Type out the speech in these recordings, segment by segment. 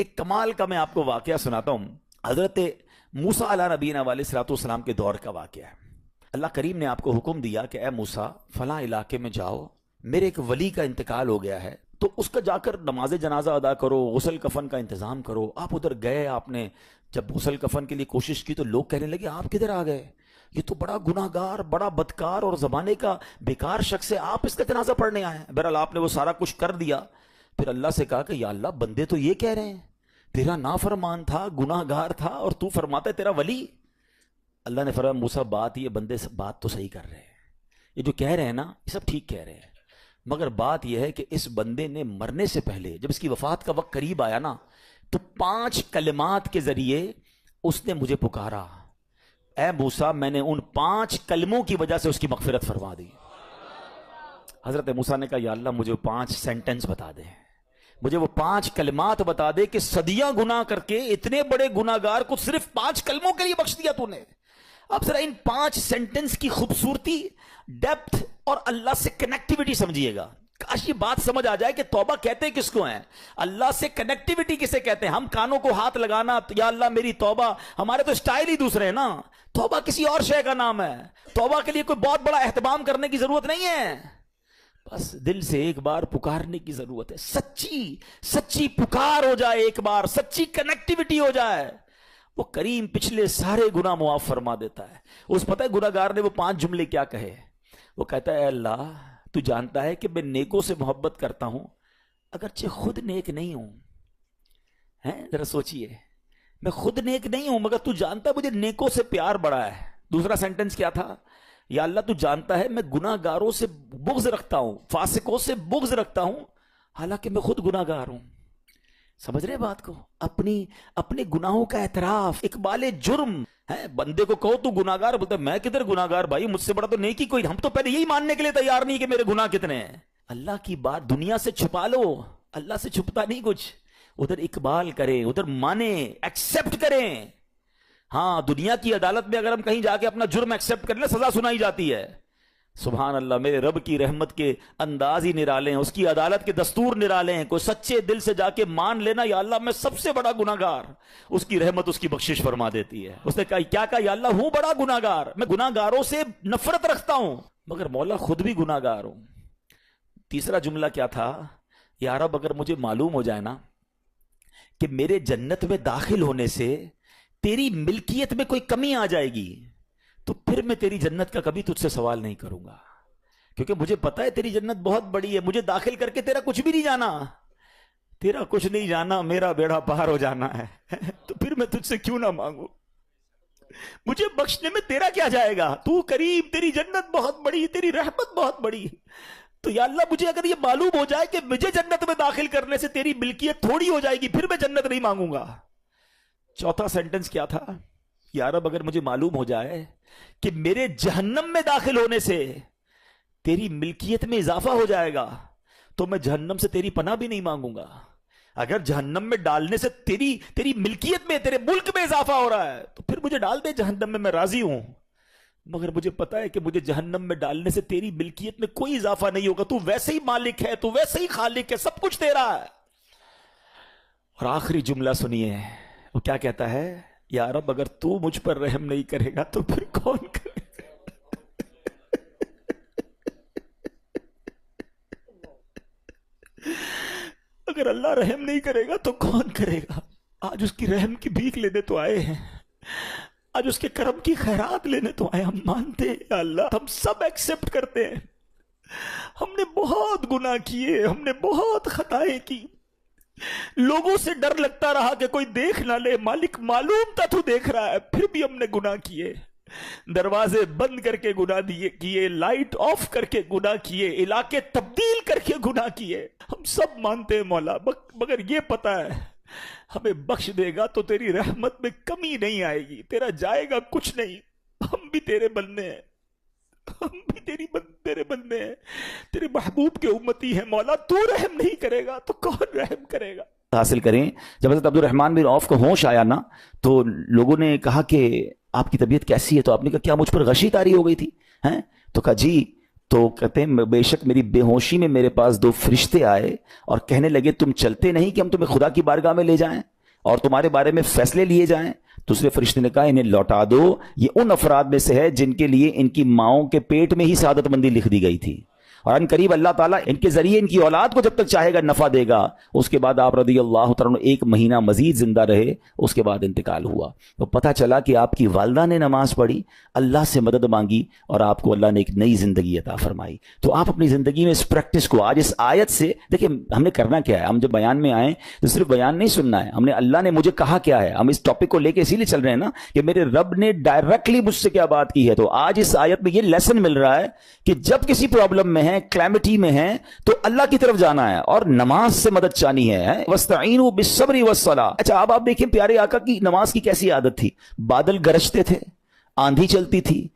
ایک کمال کا میں آپ کو واقعہ سناتا ہوں. حضرت موسیٰ علیہ نبینا علیہ الصلوۃ والسلام کے دور کا واقعہ ہے. اللہ کریم نے آپ کو حکم دیا کہ اے موسیٰ فلاں علاقے میں جاؤ, میرے ایک ولی کا انتقال ہو گیا ہے, تو اس کا جا کر نماز جنازہ ادا کرو, غسل کفن کا انتظام کرو. آپ ادھر گئے, آپ نے جب غسل کفن کے لیے کوشش کی تو لوگ کہنے لگے آپ کدھر آ گئے, یہ تو بڑا گناہ گار, بڑا بدکار اور زمانے کا بیکار شخص ہے, آپ اس کا جنازہ پڑھنے آئے ہیں. بہرحال آپ نے وہ سارا کچھ کر دیا. پھر اللہ سے کہا کہ یا اللہ بندے تو یہ کہہ رہے ہیں تیرا نافرمان تھا, گناہ گار تھا, اور تو فرماتا ہے تیرا ولی. اللہ نے فرمایا موسیٰ بات یہ بندے بات تو صحیح کر رہے ہیں, یہ جو کہہ رہے ہیں نا یہ سب ٹھیک کہہ رہے ہیں, مگر بات یہ ہے کہ اس بندے نے مرنے سے پہلے جب اس کی وفات کا وقت قریب آیا نا تو 5 کلمات کے ذریعے اس نے مجھے پکارا. اے موسیٰ میں نے ان 5 کلموں کی وجہ سے اس کی مغفرت فرما دی. حضرت موسیٰ نے کہا یا اللہ مجھے 5 سینٹنس بتا دے, مجھے وہ 5 کلمات بتا دے کہ صدیاں گناہ کر کے اتنے بڑے گناہ گار کو صرف 5 کلموں کے لیے بخش دیا تو نے. اب ذرا ان 5 سینٹنس کی خوبصورتی, ڈیپتھ اور اللہ سے کنیکٹیوٹی سمجھیے گا. کاش یہ بات سمجھ آ جائے کہ توبہ کہتے کس کو ہیں, اللہ سے کنیکٹیوٹی کسے کہتے ہیں. ہم کانوں کو ہاتھ لگانا یا اللہ میری توبہ, ہمارے تو سٹائل ہی دوسرے ہیں نا. توبہ کسی اور شے کا نام ہے. توبہ کے لیے کوئی بہت بڑا اہتمام کرنے کی ضرورت نہیں ہے, بس دل سے ایک بار پکارنے کی ضرورت ہے. سچی پکار ہو جائے, ایک بار سچی کنیکٹیوٹی ہو جائے, وہ کریم پچھلے سارے گناہ معاف فرما دیتا ہے. اس پتہ ہے گناہ گار نے وہ 5 جملے کیا کہے, وہ کہتا ہے اے اللہ تو جانتا ہے کہ میں نیکوں سے محبت کرتا ہوں اگرچہ خود نیک نہیں ہوں. ذرا سوچئے, میں خود نیک نہیں ہوں مگر تو جانتا ہے مجھے نیکوں سے پیار بڑا ہے. دوسرا سینٹنس کیا تھا, یا اللہ تو جانتا ہے میں گناہ گاروں سے بغض رکھتا ہوں, فاسقوں سے بغض رکھتا ہوں حالانکہ میں خود گناہ گار ہوں. سمجھ رہے بات کو, اپنے گناہوں کا اعتراف, اقبال جرم ہے. بندے کو کہو تو گناہ گار, بولتا ہے میں کدھر گناہ گار بھائی, مجھ سے بڑا تو نیکی کوئی. ہم تو پہلے یہی ماننے کے لیے تیار نہیں کہ میرے گناہ کتنے ہیں. اللہ کی بات دنیا سے چھپا لو, اللہ سے چھپتا نہیں کچھ. ادھر اقبال کریں, ادھر مانے, ایکسپٹ کریں. ہاں دنیا کی عدالت میں اگر ہم کہیں جا کے اپنا جرم ایکسپٹ کر لیں سزا سنائی جاتی ہے. سبحان اللہ, میرے رب کی رحمت کے انداز ہی نرالے ہیں, اس کی عدالت کے دستور نرالے ہیں. کوئی سچے دل سے جا کے مان لینا یا اللہ میں سب سے بڑا گناہ گار, اس کی رحمت اس کی بخشش فرما دیتی ہے. اس نے کہا کیا کہا, یا اللہ ہوں بڑا گناہ گار, میں گناہ گاروں سے نفرت رکھتا ہوں مگر مولا خود بھی گناہ گار ہوں. تیسرا جملہ کیا تھا, یا رب اگر مجھے معلوم ہو جائے نا کہ میرے جنت میں داخل ہونے سے تیری ملکیت میں کوئی کمی آ جائے گی تو پھر میں تیری جنت کا کبھی تجھ سے سوال نہیں کروں گا, کیونکہ مجھے پتا ہے تیری جنت بہت بڑی ہے. مجھے داخل کر کے تیرا کچھ بھی نہیں جانا, تیرا کچھ نہیں جانا, میرا بیڑا پار ہو جانا ہے. تو پھر میں تجھ سے کیوں نہ مانگوں, مجھے بخشنے میں تیرا کیا جائے گا, تو کریم, تیری جنت بہت بڑی, تیری رحمت بہت بڑی. تو یا اللہ مجھے اگر یہ معلوم ہو جائے کہ مجھے جنت میں داخل کرنے سے تیری ملکیت تھوڑی ہو جائے گی پھر میں جنت نہیں مانگوں گا. چوتھا سینٹنس کیا تھا, یا رب اگر مجھے معلوم ہو جائے کہ میرے جہنم میں داخل ہونے سے تیری ملکیت میں اضافہ ہو جائے گا تو میں جہنم سے تیری پناہ بھی نہیں مانگوں گا. اگر جہنم میں ڈالنے سے تیری ملکیت میں, تیرے ملک میں اضافہ ہو رہا ہے تو پھر مجھے ڈال دے جہنم میں راضی ہوں, مگر مجھے پتا ہے کہ مجھے جہنم میں ڈالنے سے تیری ملکیت میں کوئی اضافہ نہیں ہوگا. تو ویسے ہی مالک ہے, تو ویسے ہی خالق ہے, سب کچھ تیرا ہے. اور آخری جملہ سنیے, وہ کیا کہتا ہے, یا رب اگر تو مجھ پر رحم نہیں کرے گا تو پھر کون کرے گا. اگر اللہ رحم نہیں کرے گا تو کون کرے گا. آج اس کی رحم کی بھیک لینے تو آئے ہیں, آج اس کے کرم کی خیرات لینے تو آئے. ہم مانتے ہیں یا اللہ, ہم سب ایکسپٹ کرتے ہیں, ہم نے بہت گناہ کیے, ہم نے بہت خطائیں کی, لوگوں سے ڈر لگتا رہا کہ کوئی دیکھ نہ لے, مالک معلوم تھا تو دیکھ رہا ہے, پھر بھی ہم نے گناہ کیے. دروازے بند کر کے گناہ کیے, لائٹ آف کر کے گناہ کیے, علاقے تبدیل کر کے گناہ کیے. ہم سب مانتے ہیں مولا, مگر یہ پتا ہے ہمیں بخش دے گا تو تیری رحمت میں کمی نہیں آئے گی, تیرا جائے گا کچھ نہیں. ہم بھی تیرے بندے ہیں, ہم بھی تیرے بندے ہیں, تیرے محبوب کے امتی ہیں مولا. تو رحم نہیں کرے گا تو کون رحم کرے گا. حاصل کریں. جب حضرت عبدالرحمن بن عوف کو ہوش آیا نا تو لوگوں نے کہا کہ آپ کی طبیعت کیسی ہے, تو آپ نے کہا کیا مجھ پر غشی طاری ہو گئی تھی, تو کہا جی. تو کہتے ہیں بے شک میری بے ہوشی میں میرے پاس 2 فرشتے آئے اور کہنے لگے تم چلتے نہیں کہ ہم تمہیں خدا کی بارگاہ میں لے جائیں. اور تمہارے بارے میں فیصلے لیے جائیں. دوسرے فرشتے نے کہا انہیں لوٹا دو, یہ ان افراد میں سے ہے جن کے لیے ان کی ماؤں کے پیٹ میں ہی سعادت مندی لکھ دی گئی تھی, اور ان قریب اللہ تعالیٰ ان کے ذریعے ان کی اولاد کو جب تک چاہے گا نفع دے گا. اس کے بعد آپ رضی اللہ تعالیٰ عنہ 1 مہینہ مزید زندہ رہے, اس کے بعد انتقال ہوا. تو پتہ چلا کہ آپ کی والدہ نے نماز پڑھی, اللہ سے مدد مانگی, اور آپ کو اللہ نے ایک نئی زندگی عطا فرمائی. تو آپ اپنی زندگی میں اس پریکٹس کو آج اس آیت سے دیکھیں, ہم نے کرنا کیا ہے. ہم جب بیان میں آئیں تو صرف بیان نہیں سننا ہے, ہم نے اللہ نے مجھے کہا کیا ہے. ہم اس ٹاپک کو لے کے اسی لیے چل رہے ہیں نا کہ میرے رب نے ڈائریکٹلی مجھ سے کیا بات کی ہے. تو آج اس آیت میں یہ لیسن مل رہا ہے کہ جب کسی پرابلم میں ہے, کلیمٹی میں ہیں, تو اللہ کی طرف جانا ہے اور نماز سے مدد چاہنی ہے. وَاسْتَعِينُوا بِالصَّبْرِ وَالصَّلَاةِ. اچھا اب آپ دیکھیں پیارے آقا کی نماز کی کیسی عادت تھی. بادل گرجتے تھے, آندھی چلتی تھی,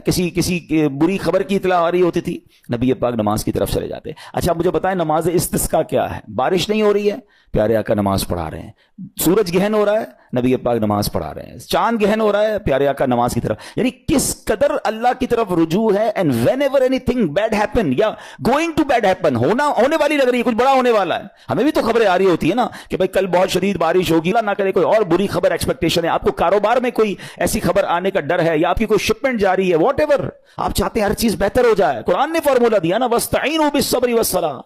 کسی بری خبر کی اطلاع آ رہی ہوتی تھی, نبی پاک نماز کی طرف چلے جاتے. اچھا مجھے بتائیں نماز استسقاء کیا ہے؟ بارش نہیں ہو رہی ہے, پیارے آقا نماز پڑھا رہے ہیں. سورج گہن ہو رہا ہے, نبی پاک نماز پڑھا رہے ہیں. چاند گہن ہو رہا ہے, پیارے آقا نماز کی طرف. یعنی کس قدر اللہ کی طرف رجوع ہے. And whenever anything bad happen یا گوئنگ ٹو بیڈ ہیپن, ہونے والی لگ رہی ہے, کچھ بڑا ہونے والا ہے. ہمیں بھی تو خبریں آ رہی ہوتی ہے نا کہ بھائی کل بہت شدید بارش ہوگی, اللہ نہ کرے کوئی اور بری خبر ایکسپیکٹیشن ہے. آپ کو کاروبار میں کوئی ایسی خبر آنے کا ڈر ہے, یا آپ کی کوئی شپمنٹ جاری ہے, واٹ ایور آپ چاہتے ہیں ہر چیز بہتر ہو جائے. قرآن نے فارمولا دیا نا, وَاسْتَعِينُوا بِالصَّبْرِ وَالصَّلَاةِ.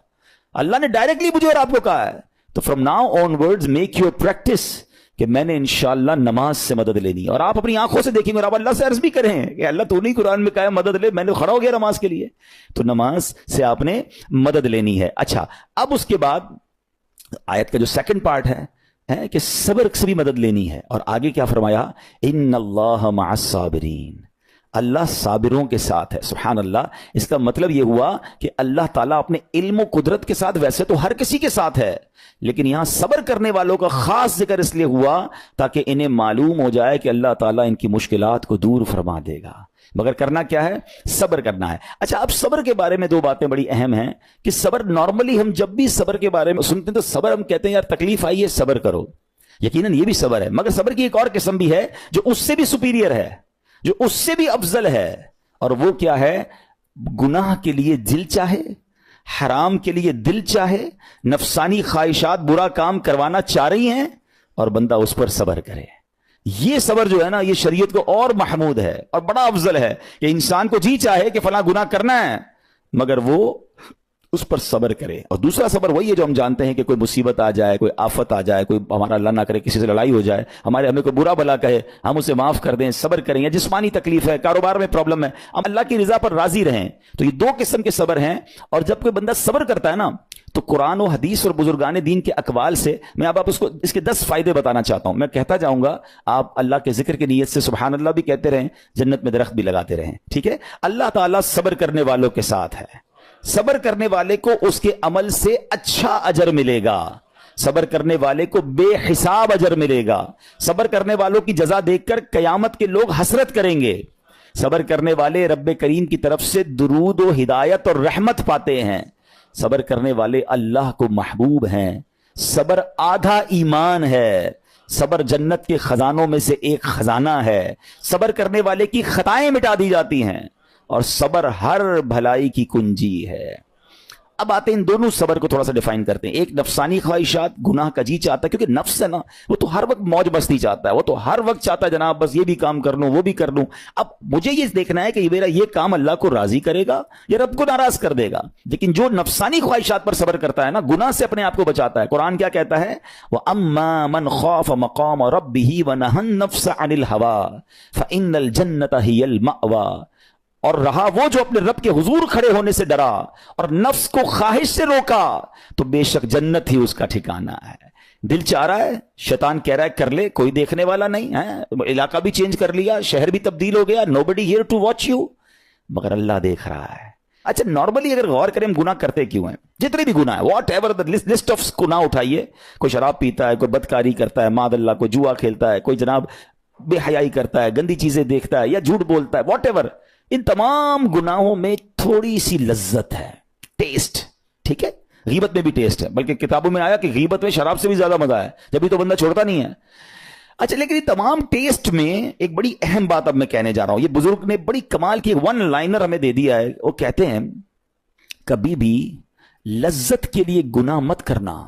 اللہ نے ڈائریکٹلی مجھے اور آپ کو کہا ہے. تو from now on words make your practice کہ میں نے انشاءاللہ نماز سے مدد لینی, اور آپ اپنی آنکھوں سے دیکھیں اور آپ اللہ سے عرض بھی کریں کہ اللہ تو نہیں قرآن میں کہا ہے مدد لے, میں نے کھڑا ہو گیا نماز کے لیے. تو نماز سے آپ نے مدد لینی ہے. اچھا اب اس کے بعد آیت کا جو سیکنڈ پارٹ ہے کہ صبر سے بھی مدد لینی ہے, اور آگے کیا فرمایا, ان اللہ مع الصابرین, اللہ صابروں کے ساتھ ہے. سبحان اللہ. اس کا مطلب یہ ہوا کہ اللہ تعالیٰ اپنے علم و قدرت کے ساتھ ویسے تو ہر کسی کے ساتھ ہے, لیکن یہاں صبر کرنے والوں کا خاص ذکر اس لیے ہوا تاکہ انہیں معلوم ہو جائے کہ اللہ تعالیٰ ان کی مشکلات کو دور فرما دے گا. مگر کرنا کیا ہے؟ صبر کرنا ہے. اچھا اب صبر کے بارے میں 2 باتیں بڑی اہم ہیں کہ صبر نارملی ہم جب بھی صبر کے بارے میں سنتے ہیں تو صبر ہم کہتے ہیں یار تکلیف آئی ہے صبر کرو, یقیناً یہ بھی صبر ہے, مگر صبر کی ایک اور قسم بھی ہے جو اس سے بھی سپیریئر ہے, جو اس سے بھی افضل ہے, اور وہ کیا ہے؟ گناہ کے لیے دل چاہے, حرام کے لیے دل چاہے, نفسانی خواہشات برا کام کروانا چاہ رہی ہیں, اور بندہ اس پر صبر کرے. یہ صبر جو ہے نا یہ شریعت کو اور محمود ہے اور بڑا افضل ہے کہ انسان کو جی چاہے کہ فلاں گناہ کرنا ہے مگر وہ اس پر صبر کرے. اور دوسرا صبر وہی ہے جو ہم جانتے ہیں کہ کوئی مصیبت آ جائے, کوئی آفت آ جائے, کوئی ہمارا اللہ نہ کرے کسی سے لڑائی ہو جائے, ہمیں کوئی برا بلا کہے, ہم اسے معاف کر دیں, صبر کریں. یا جسمانی تکلیف ہے, کاروبار میں پرابلم ہے, ہم اللہ کی رضا پر راضی رہیں. تو یہ 2 قسم کے صبر ہیں. اور جب کوئی بندہ صبر کرتا ہے نا تو قرآن و حدیث اور بزرگان دین کے اقوال سے میں اب اس کو اس کے 10 فائدے بتانا چاہتا ہوں. میں کہتا جاؤں گا, آپ اللہ کے ذکر کی نیت سے سبحان اللہ بھی کہتے رہیں, جنت میں درخت بھی لگاتے رہیں. ٹھیک ہے. اللہ تعالیٰ صبر کرنے والوں کے ساتھ ہے. صبر کرنے والے کو اس کے عمل سے اچھا اجر ملے گا, صبر کرنے والے کو بے حساب اجر ملے گا, صبر کرنے والوں کی جزا دیکھ کر قیامت کے لوگ حسرت کریں گے. صبر کرنے والے رب کریم کی طرف سے درود و ہدایت اور رحمت پاتے ہیں. صبر کرنے والے اللہ کو محبوب ہیں. صبر آدھا ایمان ہے. صبر جنت کے خزانوں میں سے ایک خزانہ ہے. صبر کرنے والے کی خطائیں مٹا دی جاتی ہیں, اور صبر ہر بھلائی کی کنجی ہے. اب آتے ہیں ان دونوں صبر کو تھوڑا سا ڈیفائن کرتے ہیں. ایک نفسانی خواہشات, گناہ کا جی چاہتا ہے, کیونکہ نفس ہے نا وہ تو ہر وقت موج مستی چاہتا ہے, وہ تو ہر وقت چاہتا ہے جناب بس یہ بھی کام کر لوں وہ بھی کر لوں. اب مجھے یہ دیکھنا ہے کہ میرا یہ کام اللہ کو راضی کرے گا یا رب کو ناراض کر دے گا. لیکن جو نفسانی خواہشات پر صبر کرتا ہے نا, گناہ سے اپنے آپ کو بچاتا ہے, قرآن کیا کہتا ہے, وَأَمَّا مَنْ خَافَ مَقَامَ رَبِّهِ وَنَهَى النَّفْسَ عَنِ الْهَوَىٰ فَإِنَّ الْجَنَّةَ هِيَ الْمَأْوَىٰ. اور رہا وہ جو اپنے رب کے حضور کھڑے ہونے سے ڈرا اور نفس کو خواہش سے روکا تو بے شک جنت ہی اس کا ٹھکانہ ہے. دل چاہ رہا ہے, شیطان کہہ رہا ہے کر لے, کوئی دیکھنے والا نہیں ہے, علاقہ بھی چینج کر لیا, شہر بھی تبدیل ہو گیا, nobody here to watch you, مگر اللہ دیکھ رہا ہے. اچھا نارملی اگر غور کریں ہم گناہ کرتے کیوں ہیں؟ جتنے بھی گناہ ہیں, what ever the list of گناہ اٹھائیے, کوئی شراب پیتا ہے, کوئی بدکاری کرتا ہے, معاذ اللہ کوئی جوا کھیلتا ہے, کوئی جناب بے حیائی کرتا ہے, گندی چیزیں دیکھتا ہے یا جھوٹ بولتا ہے, واٹ ایور, ان تمام گناہوں میں تھوڑی سی لذت ہے, ٹیسٹ. ٹھیک ہے, غیبت میں بھی ٹیسٹ ہے, بلکہ کتابوں میں آیا کہ غیبت میں شراب سے بھی زیادہ مزہ ہے, جبھی تو بندہ چھوڑتا نہیں ہے. اچھا لیکن یہ تمام ٹیسٹ میں ایک بڑی اہم بات اب میں کہنے جا رہا ہوں. یہ بزرگ نے بڑی کمال کی 1 لائنر ہمیں دے دیا ہے. وہ کہتے ہیں کبھی بھی لذت کے لیے گناہ مت کرنا,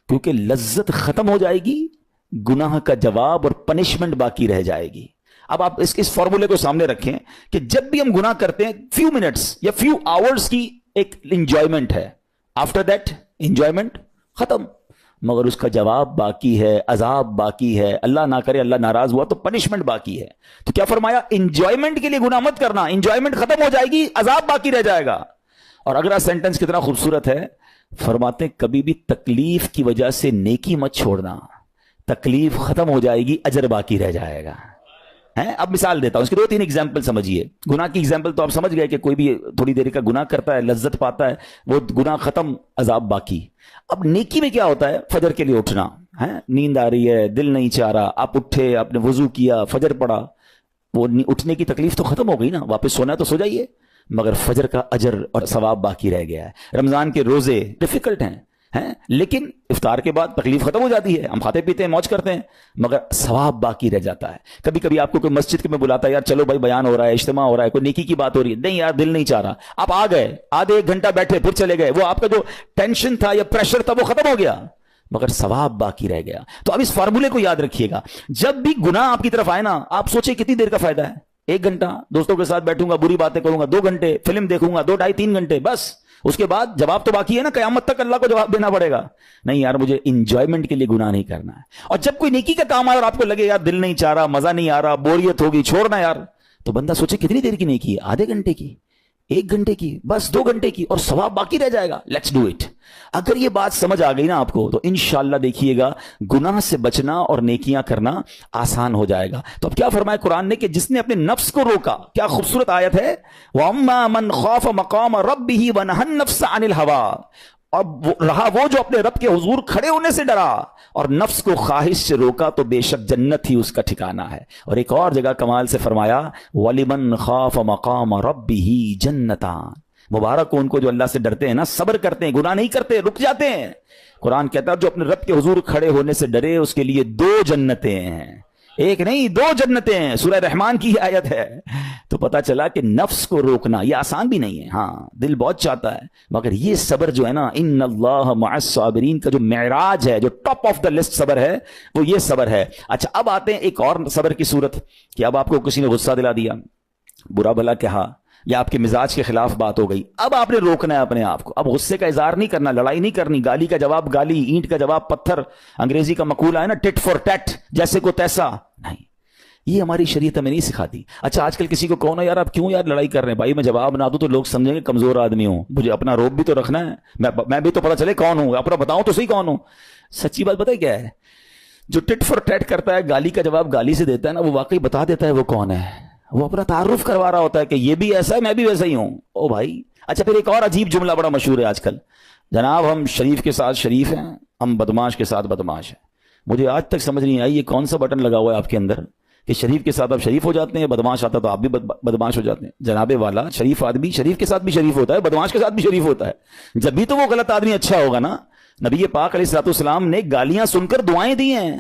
کیونکہ لذت ختم ہو جائے گی, گناہ کا جواب اور پنشمنٹ باقی رہ جائے گی. اب آپ اس فارمولے کو سامنے رکھیں کہ جب بھی ہم گناہ کرتے ہیں فیو منٹس یا فیو آورز کی ایک انجوائمنٹ ہے, آفٹر دیٹ انجوائمنٹ ختم, مگر اس کا جواب باقی ہے, عذاب باقی ہے, اللہ نہ کرے اللہ ناراض ہوا تو پنشمنٹ باقی ہے. تو کیا فرمایا, انجوائمنٹ کے لیے گناہ مت کرنا, انجوائمنٹ ختم ہو جائے گی, عذاب باقی رہ جائے گا. اور اگلا سینٹنس کتنا خوبصورت ہے, فرماتے کبھی بھی تکلیف کی وجہ سے نیکی مت چھوڑنا, تکلیف ختم ہو جائے گی, اجر باقی رہ جائے گا. اب مثال دیتا ہوں, اس کی 2-3 ایگزامپل سمجھیے. گناہ کی ایگزامپل تو آپ سمجھ گئے کہ کوئی بھی تھوڑی دیر کا گناہ کرتا ہے, لذت پاتا ہے, وہ گناہ ختم, عذاب باقی. اب نیکی میں کیا ہوتا ہے, فجر کے لیے اٹھنا, نیند آ رہی ہے, دل نہیں چاہ رہا, آپ اٹھے, آپ نے وضو کیا, فجر پڑا, وہ اٹھنے کی تکلیف تو ختم ہو گئی نا, واپس سونا ہے تو سو جائیے, مگر فجر کا اجر اور ثواب باقی رہ گیا ہے. رمضان کے روزے ڈیفیکلٹ ہیں, لیکن افطار کے بعد تکلیف ختم ہو جاتی ہے, ہم کھاتے پیتے ہیں, موج کرتے ہیں, مگر ثواب باقی رہ جاتا ہے. کبھی کبھی آپ کو کوئی مسجد میں بلاتا ہے, یار چلو بھائی بیان ہو رہا ہے, اجتماع ہو رہا ہے, کوئی نیکی کی بات ہو رہی ہے, نہیں یار دل نہیں چاہ رہا, آپ آ گئے, آدھے 1 گھنٹہ بیٹھے, پھر چلے گئے, وہ آپ کا جو ٹینشن تھا یا پریشر تھا وہ ختم ہو گیا, مگر ثواب باقی رہ گیا. تو اب اس فارمولے کو یاد رکھیے گا, جب بھی گناہ آپ کی طرف آئے نا, آپ سوچیں کتنی دیر کا فائدہ ہے, 1 گھنٹہ دوستوں کے ساتھ بیٹھوں گا, بری باتیں کروں گا, 2 گھنٹے فلم دیکھوں گا, 2 ڈھائی 3 گھنٹے, بس اس کے بعد جواب تو باقی ہے نا, قیامت تک اللہ کو جواب دینا پڑے گا. نہیں یار مجھے انجوائمنٹ کے لیے گناہ نہیں کرنا ہے. اور جب کوئی نیکی کا کام آئے اور آپ کو لگے یار دل نہیں چاہ رہا, مزہ نہیں آ رہا, بوریت ہوگی, چھوڑنا یار, تو بندہ سوچے کتنی دیر کی نیکی ہے, آدھے گھنٹے کی, 1 گھنٹے کی, بس 2 گھنٹے کی, اور ثواب باقی رہ جائے گا. Let's do it. اگر یہ بات سمجھ آ گئی نا آپ کو, تو انشاءاللہ دیکھیے گا گناہ سے بچنا اور نیکیاں کرنا آسان ہو جائے گا. تو اب کیا فرمایا قرآن نے کہ جس نے اپنے نفس کو روکا, کیا خوبصورت آیت ہے, وَأَمَّا مَنْ خَافَ مَقَامَ رَبِّهِ وَنَهَى النَّفْسَ عَنِ الْهَوَىٰ, اور رہا وہ جو اپنے رب کے حضور کھڑے ہونے سے ڈرا اور نفس کو خواہش سے روکا, تو بے شک جنت ہی اس کا ٹھکانہ ہے. اور ایک اور جگہ کمال سے فرمایا, وَلِمَنْ خَافَ مَقَامَ رَبِّهِ جَنَّتَانِ, مبارک ہو ان کو جو اللہ سے ڈرتے ہیں نا, صبر کرتے ہیں, گناہ نہیں کرتے, رک جاتے ہیں. قرآن کہتا ہے جو اپنے رب کے حضور کھڑے ہونے سے ڈرے اس کے لیے 2 جنتیں ہیں, 1 نہیں 2 جنتیں ہیں. سورہ رحمان کی آیت ہے. تو پتا چلا کہ نفس کو روکنا یہ آسان بھی نہیں ہے, ہاں دل بہت چاہتا ہے, مگر یہ صبر جو ہے نا, ان اللہ مع الصابرین کا جو معراج ہے, جو ٹاپ آف دا لسٹ صبر ہے, وہ یہ صبر ہے. اچھا اب آتے ہیں ایک اور صبر کی صورت, کہ اب آپ کو کسی نے غصہ دلا دیا, برا بھلا کہا, یا آپ کے مزاج کے خلاف بات ہو گئی, اب آپ نے روکنا ہے اپنے آپ کو. اب غصے کا اظہار نہیں کرنا, لڑائی نہیں کرنی, گالی کا جواب گالی, اینٹ کا جواب پتھر, انگریزی کا مقولہ ہے نا ٹٹ فور ٹیٹ, جیسے کو تیسا نہیں, یہ ہماری شریعت ہمیں نہیں سکھاتی. اچھا آج کل کسی کو کہو نا یار آپ کیوں یار لڑائی کر رہے ہیں, بھائی میں جواب نہ دوں تو لوگ سمجھیں گے کمزور آدمی ہوں, مجھے اپنا روب بھی تو رکھنا ہے, میں بھی تو پتا چلے کون ہوں, اپنا بتاؤں تو صحیح کون ہوں. سچی بات پتہ ہے کیا ہے, جو ٹٹ فور ٹیٹ کرتا ہے, گالی کا جواب گالی سے دیتا ہے نا, وہ واقعی بتا دیتا ہے وہ کون ہے, وہ اپنا تعارف کروا رہا ہوتا ہے کہ یہ بھی ایسا ہے, میں بھی ویسا ہی ہوں. او بھائی. اچھا پھر ایک اور عجیب جملہ بڑا مشہور ہے آج کل, جناب ہم شریف کے ساتھ شریف ہیں, ہم بدماش کے ساتھ بدماش ہیں. مجھے آج تک سمجھ نہیں آئی یہ کون سا بٹن لگا ہوا ہے آپ کے اندر کہ شریف کے ساتھ آپ شریف ہو جاتے ہیں, بدماش آتا تو آپ بھی بدماش ہو جاتے ہیں. جناب والا, شریف آدمی شریف کے ساتھ بھی شریف ہوتا ہے, بدماش کے ساتھ بھی شریف ہوتا ہے. جب بھی تو وہ غلط آدمی اچھا ہوگا نا. نبی پاک علیہ الصلوۃ والسلام نے گالیاں سن کر دعائیں دی ہیں,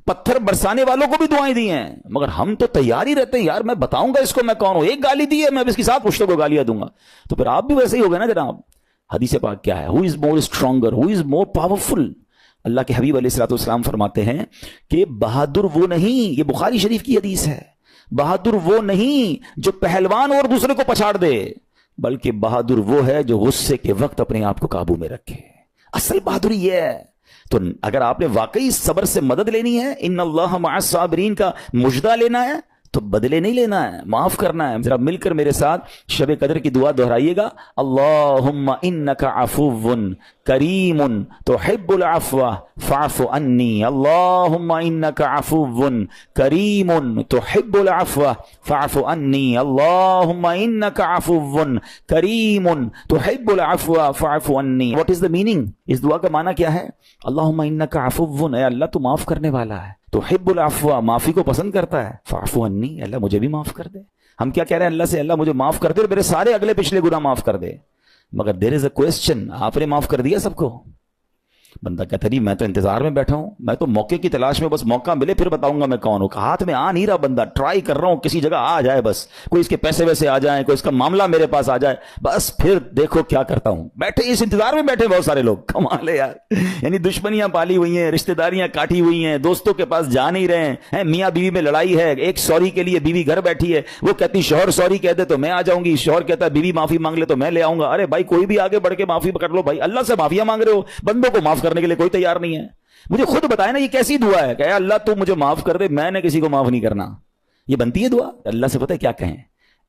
پتھر برسانے والوں کو بھی دعائیں دی ہیں, مگر ہم تو تیار ہی رہتے ہیں یار میں بتاؤں گا اس کو میں کون ہوں, 1 گالی دی ہے میں اس کے ساتھ پشتوں کو گالیاں دوں گا. تو پھر آپ بھی ویسے ہی ہو گئے نا جناب. حدیث پاک کیا ہے, ہو از مور اسٹرانگر, ہو از مور پاورفل. اللہ کے حبیب علیہ الصلوۃ والسلام فرماتے ہیں کہ بہادر وہ نہیں, یہ بخاری شریف کی حدیث ہے, بہادر وہ نہیں جو پہلوان اور دوسرے کو پچھاڑ دے, بلکہ بہادر وہ ہے جو غصے کے وقت اپنے آپ کو قابو میں رکھے. اصل بہادری یہ ہے. تو اگر آپ نے واقعی صبر سے مدد لینی ہے, ان اللہ مع الصابرین کا مجدہ لینا ہے, تو بدلے نہیں لینا ہے, معاف کرنا ہے. ذرا مل کر میرے ساتھ شب قدر کی دعا دہرائیے گا, اللہم انک عفو کریم تحب العفو فاعف عنی, اللہم انک عفو کریم تحب العفو فاعف عنی, اللہم انک عفو کریم تحب العفو فاعف عنی. واٹ از دا میننگ, اس دعا کا معنی کیا ہے؟ اللہم انک عفو, اے اللہ تو معاف کرنے والا ہے, تحب العفو, معافی کو پسند کرتا ہے, فاعف عنی, اللہ مجھے بھی معاف کر دے. ہم کیا کہہ رہے ہیں اللہ سے, اللہ مجھے معاف کر دے اور میرے سارے اگلے پچھلے گناہ معاف کر دے. مگر دیر از اے کوسچن, آپ نے معاف کر دیا سب کو؟ بندہ کہتا نہیں میں تو انتظار میں بیٹھا ہوں, میں تو موقع کی تلاش میں, بس موقع ملے پھر بتاؤں گا میں کون ہوں. ہاتھ میں آ نہیں رہا بندہ, ٹرائی کر رہا ہوں کسی جگہ آ جائے, بس کوئی اس کے پیسے ویسے آ جائیں, کوئی اس کا معاملہ میرے پاس آ جائے, بس پھر دیکھو کیا کرتا ہوں. بیٹھے اس انتظار میں بیٹھے بہت سارے لوگ, کمال ہے یار. یعنی دشمنیاں پالی ہوئی ہیں, رشتہ داریاں کاٹی ہوئی ہیں, دوستوں کے پاس جا نہیں رہے ہیں, میاں بیوی میں لڑائی ہے, ایک سوری کے لیے بیوی گھر بیٹھی ہے, وہ کہتی شوہر سوری کہہ دے تو میں آ جاؤں گی, شوہر کہتا ہے بیوی معافی مانگ لے تو میں لے آؤں گا. ارے بھائی کوئی بھی آگے بڑھ کے معافی کر لو بھائی, اللہ سے معافیاں مانگ رہے ہو, بندوں کو معاف کرنے کے لیے کوئی تیار نہیں ہے. مجھے خود بتائے نا یہ کیسی دعا ہے کہ اے اللہ تو مجھے معاف کر دے, میں نے کسی کو معاف نہیں کرنا. یہ بنتی ہے دعا؟ اللہ سے پتہ ہے کیا کہیں,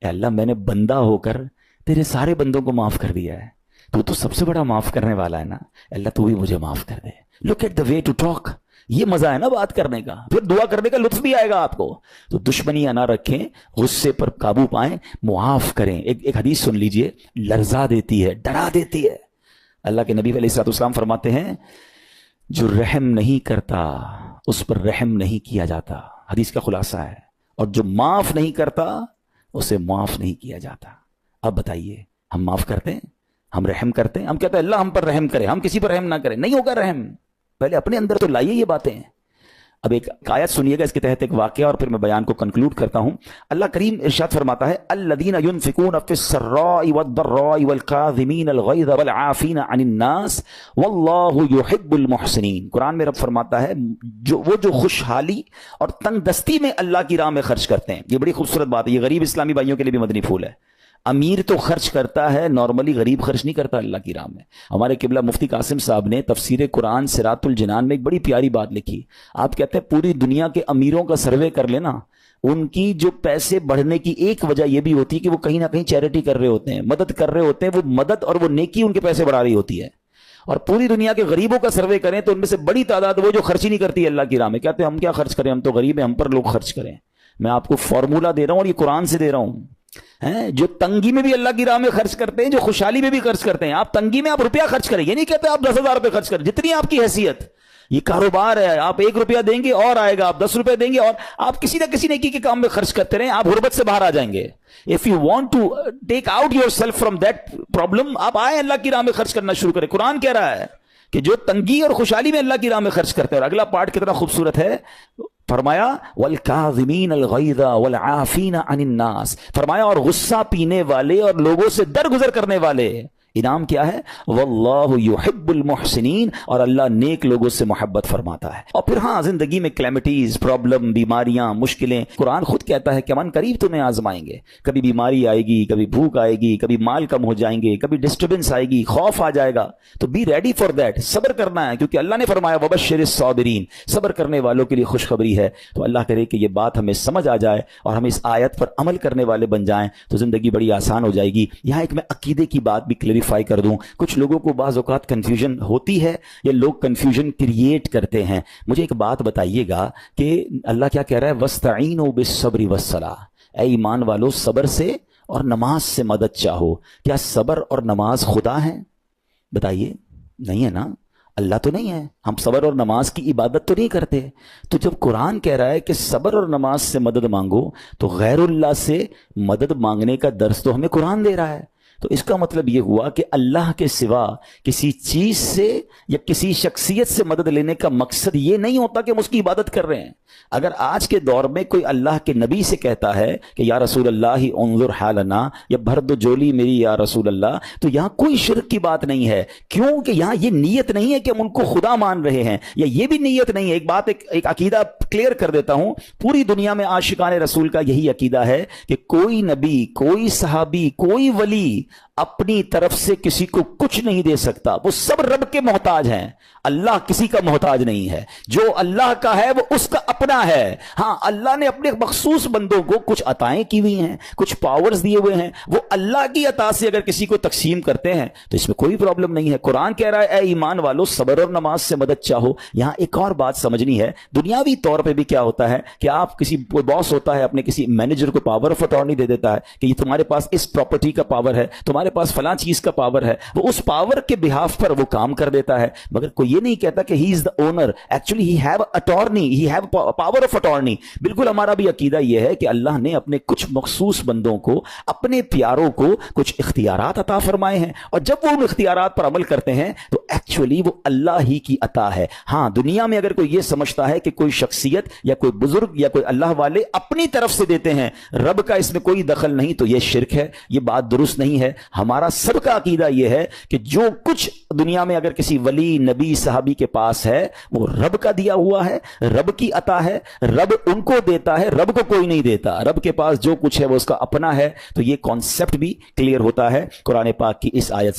اے اللہ میں نے بندہ ہو کر تیرے سارے بندوں کو معاف کر دیا ہے, تو سب سے بڑا معاف کرنے والا ہے نا, اللہ تو بھی مجھے معاف کر دے. Look at the way to talk, یہ مزہ ہے نا بات کرنے کا, پھر دعا کرنے کا لطف بھی آئے گا آپ کو. تو دشمنیاں نہ رکھیں, غصے پر قابو پائیں, معاف کریں. ایک حدیث سن لیجئے, لرزا دیتی ہے, ڈرا دیتی ہے. اللہ کے نبی علیہ الصلوۃ والسلام فرماتے ہیں جو رحم نہیں کرتا اس پر رحم نہیں کیا جاتا. حدیث کا خلاصہ ہے. اور جو معاف نہیں کرتا اسے معاف نہیں کیا جاتا. اب بتائیے, ہم معاف کرتے ہیں, ہم رحم کرتے ہیں, ہم کہتے ہیں اللہ ہم پر رحم کرے, ہم کسی پر رحم نہ کریں. نہیں ہوگا رحم, پہلے اپنے اندر تو لائیے یہ باتیں. اب ایک آیت سنیے گا اس کے تحت ایک واقعہ, اور پھر میں بیان کو کنکلوڈ کرتا ہوں. اللہ کریم ارشاد فرماتا ہے الذین ينفقون فی السراء والضراء والکاظمین الغیظ والعافین عن الناس واللہ یحب المحسنین. قرآن میں رب فرماتا ہے وہ جو خوشحالی اور تنگ دستی میں اللہ کی راہ میں خرچ کرتے ہیں. یہ بڑی خوبصورت بات ہے, یہ غریب اسلامی بھائیوں کے لیے بھی مدنی پھول ہے. امیر تو خرچ کرتا ہے نارملی, غریب خرچ نہیں کرتا اللہ کی راہ میں. ہمارے قبلہ مفتی قاسم صاحب نے تفسیر قرآن صراط الجنان میں ایک بڑی پیاری بات لکھی. آپ کہتے ہیں پوری دنیا کے امیروں کا سروے کر لینا, ان کی جو پیسے بڑھنے کی ایک وجہ یہ بھی ہوتی ہے کہ وہ کہیں نہ کہیں چیریٹی کر رہے ہوتے ہیں, مدد کر رہے ہوتے ہیں. وہ مدد اور وہ نیکی ان کے پیسے بڑھا رہی ہوتی ہے. اور پوری دنیا کے غریبوں کا سروے کریں تو ان میں سے بڑی تعداد وہ جو خرچ ہی نہیں کرتی اللہ کی راہ میں. کہتے ہیں ہم کیا خرچ کریں, ہم تو غریب ہیں, ہم پر لوگ خرچ کریں. میں آپ کو فارمولہ دے رہا ہوں اور یہ قرآن سے دے رہا ہوں. جو تنگی میں بھی اللہ کی راہ میں خرچ کرتے ہیں, جو خوشحالی میں بھی خرچ کرتے ہیں. آپ تنگی میں آپ روپیہ خرچ کریں, یہ نہیں کہتے آپ 10,000 روپے خرچ کریں, جتنی آپ کی حیثیت. یہ کاروبار ہے, آپ 1 روپیہ دیں گے اور آئے گا, آپ 10 روپے دیں گے اور آپ کسی نہ کسی نیکی کے کام میں خرچ کرتے رہیں, آپ غربت سے باہر آ جائیں گے. If you want to take out yourself from that problem, آپ آئیں اللہ کی راہ میں خرچ کرنا شروع کریں. قرآن کہہ رہا ہے کہ جو تنگی اور خوشحالی میں اللہ کی راہ میں خرچ کرتے ہیں. اور اگلا پارٹ کتنا خوبصورت ہے, فرمایا والکاظمین الغیظ والعافین عن الناس, فرمایا اور غصہ پینے والے اور لوگوں سے درگزر کرنے والے. انعام کیا ہے, واللہ یحب المحسنین, اور اللہ نیک لوگوں سے محبت فرماتا ہے. اور پھر ہاں زندگی میں کلیمٹیز, پرابلم, بیماریاں, مشکلیں, قرآن خود کہتا ہے کہ من قریب تمہیں آزمائیں گے. کبھی بیماری آئے گی, کبھی بھوک آئے گی, کبھی مال کم ہو جائیں گے, کبھی ڈسٹربنس آئے گی, خوف آ جائے گا. تو بی ریڈی فار دیٹ, صبر کرنا ہے, کیونکہ اللہ نے فرمایا وبشر الصابرین, صبر کرنے والوں کے لیے خوشخبری ہے. تو اللہ کرے کہ یہ بات ہمیں سمجھ آ جائے اور ہم اس آیت پر عمل کرنے والے بن جائیں تو زندگی بڑی آسان ہو جائے گی. یہاں ایک میں عقیدے کی بات بھی کلیریفائی کر دوں. کچھ لوگوں کو بعض اوقات کنفیوژن ہوتی ہے یا لوگ کنفیوژن کریٹ کرتے ہیں. مجھے ایک بات بتائیے گا کہ اللہ کیا کہہ رہا ہے, وَاسْتَعِينُوا بِالصَّبْرِ وَالصَّلَاةِ, اے ایمان والو صبر سے اور نماز سے مدد چاہو. کیا صبر اور نماز خدا ہیں؟ بتائیے, نہیں ہے نا, اللہ تو نہیں ہے. ہم صبر اور نماز کی عبادت تو نہیں کرتے. تو جب قرآن کہہ رہا ہے کہ صبر اور نماز سے مدد مانگو, تو غیر اللہ سے مدد مانگنے کا درس تو ہمیں قرآن دے رہا ہے. تو اس کا مطلب یہ ہوا کہ اللہ کے سوا کسی چیز سے یا کسی شخصیت سے مدد لینے کا مقصد یہ نہیں ہوتا کہ ہم اس کی عبادت کر رہے ہیں. اگر آج کے دور میں کوئی اللہ کے نبی سے کہتا ہے کہ یا رسول اللہ انظر حالنا, یا بھر دو جولی میری یا رسول اللہ, تو یہاں کوئی شرک کی بات نہیں ہے. کیوں کہ یہاں یہ نیت نہیں ہے کہ ہم ان کو خدا مان رہے ہیں, یا یہ بھی نیت نہیں ہے. ایک بات, ایک عقیدہ کلیئر کر دیتا ہوں. پوری دنیا میں عاشقان رسول کا یہی عقیدہ ہے کہ کوئی نبی, کوئی صحابی, کوئی ولی اپنی طرف سے کسی کو کچھ نہیں دے سکتا. وہ سب رب کے محتاج ہیں, اللہ کسی کا محتاج نہیں ہے. جو اللہ کا ہے وہ اس کا اپنا ہے. ہاں اللہ نے اپنے مخصوص بندوں کو کچھ عطائیں کی ہوئی ہیں, کچھ پاورز دیے ہوئے ہیں, وہ اللہ کی عطا سے اگر کسی کو تقسیم کرتے ہیں تو اس میں کوئی پرابلم نہیں ہے. قرآن کہہ رہا ہے اے ایمان والو صبر اور نماز سے مدد چاہو. یہاں ایک اور بات سمجھنی ہے, دنیاوی طور پہ بھی کیا ہوتا ہے کہ آپ کسی باس ہوتا ہے اپنے کسی مینیجر کو پاور آف اٹارنی دے دیتا ہے کہ یہ تمہارے پاس اس پراپرٹی کا پاور ہے, تمہارے پاس فلاں چیز کا پاور ہے. وہ اس پاور کے بہاف پر وہ کام کر دیتا ہے, مگر کوئی یہ نہیں کہتا کہ he is the owner. Actually he have attorney, he have power of attorney. بالکل ہمارا بھی عقیدہ یہ ہے کہ اللہ نے اپنے کچھ مخصوص بندوں کو, اپنے پیاروں کو کچھ اختیارات عطا فرمائے ہیں, اور جب وہ ان اختیارات پر عمل کرتے ہیں تو ایکچولی وہ اللہ ہی کی عطا ہے. ہاں دنیا میں اگر کوئی یہ سمجھتا ہے کہ کوئی شخصیت یا کوئی بزرگ یا کوئی اللہ والے اپنی طرف سے دیتے ہیں, رب کا اس میں کوئی دخل نہیں, تو یہ شرک ہے, یہ بات درست نہیں ہے. ہمارا سب کا عقیدہ یہ ہے کہ جو کچھ دنیا میں اگر کسی ولی نبی صحابی کے پاس ہے وہ رب کا دیا ہوا ہے, رب کی عطا ہے, رب ان کو دیتا ہے, رب کو کوئی نہیں دیتا. رب کے پاس جو کچھ ہے وہ اس کا اپنا ہے. تو یہ کانسیپٹ بھی کلیئر ہوتا ہے قرآن پاک کی اس آیت سے.